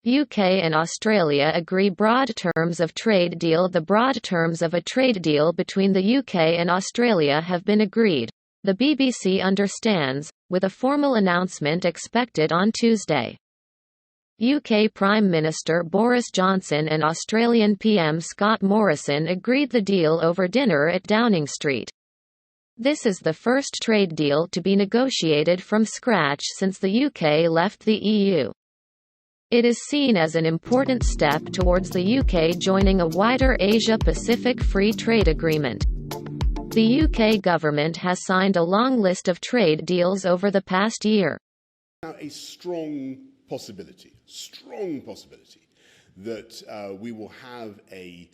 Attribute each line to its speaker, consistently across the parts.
Speaker 1: UK and Australia agree broad terms of trade deal. The broad terms of a trade deal between the UK and Australia have been agreed, the BBC understands, with a formal announcement expected on Tuesday. UK Prime Minister Boris Johnson and Australian PM Scott Morrison agreed the deal over dinner at Downing Street. This is the first trade deal to be negotiated from scratch since the UK left the EU. It is seen as an important step towards the UK joining a wider Asia-Pacific free trade agreement. The UK government has signed a long list of trade deals over the past year.
Speaker 2: Now, a strong possibility that we will have a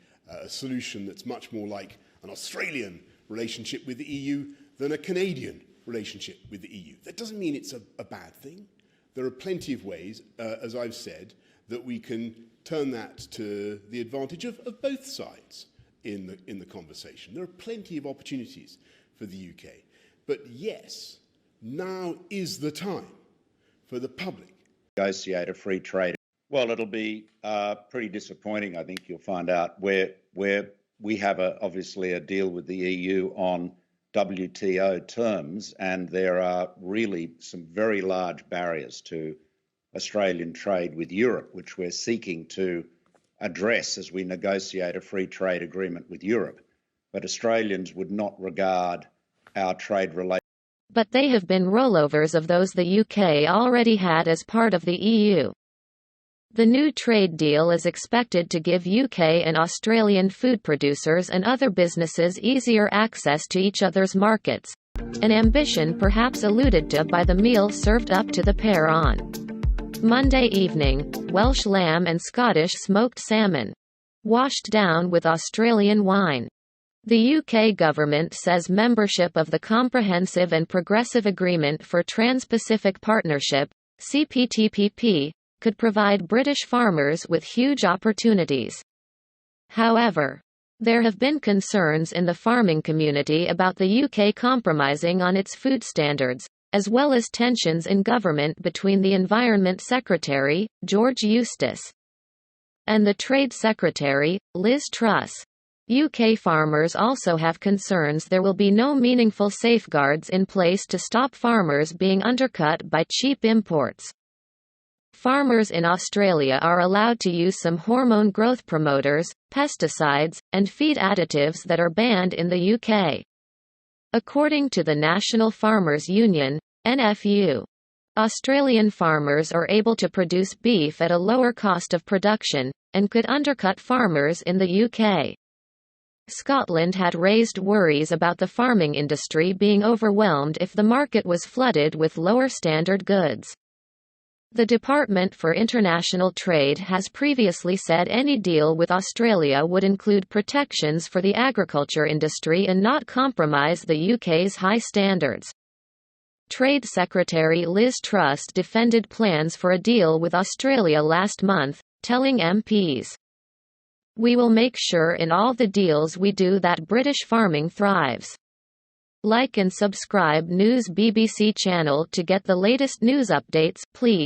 Speaker 2: solution that's much more like an Australian relationship with the EU than a Canadian relationship with the EU. That doesn't mean it's a bad thing. There are plenty of ways, as I've said, that we can turn that to the advantage of both sides in the conversation. There are plenty of opportunities for the UK. But yes, now is the time for the public
Speaker 3: negotiate a free trade. Well, it'll be pretty disappointing, I think you'll find out, where we have obviously a deal with the EU on WTO terms, and there are really some very large barriers to Australian trade with Europe, which we're seeking to address as we negotiate a free trade agreement with Europe. But Australians would not regard our trade relations.
Speaker 1: But they have been rollovers of those the UK already had as part of the EU. The new trade deal is expected to give UK and Australian food producers and other businesses easier access to each other's markets, an ambition perhaps alluded to by the meal served up to the pair on Monday evening: Welsh lamb and Scottish smoked salmon, washed down with Australian wine. The UK government says membership of the Comprehensive and Progressive Agreement for Trans-Pacific Partnership, CPTPP, could provide British farmers with huge opportunities. However, there have been concerns in the farming community about the UK compromising on its food standards, as well as tensions in government between the Environment Secretary, George Eustace, and the Trade Secretary, Liz Truss. UK farmers also have concerns there will be no meaningful safeguards in place to stop farmers being undercut by cheap imports. Farmers in Australia are allowed to use some hormone growth promoters, pesticides, and feed additives that are banned in the UK. According to the National Farmers Union, NFU, Australian farmers are able to produce beef at a lower cost of production, and could undercut farmers in the UK. Scotland had raised worries about the farming industry being overwhelmed if the market was flooded with lower standard goods. The Department for International Trade has previously said any deal with Australia would include protections for the agriculture industry and not compromise the UK's high standards. Trade Secretary Liz Truss defended plans for a deal with Australia last month, telling MPs, "We will make sure in all the deals we do that British farming thrives." Like and subscribe News BBC channel to get the latest news updates, please.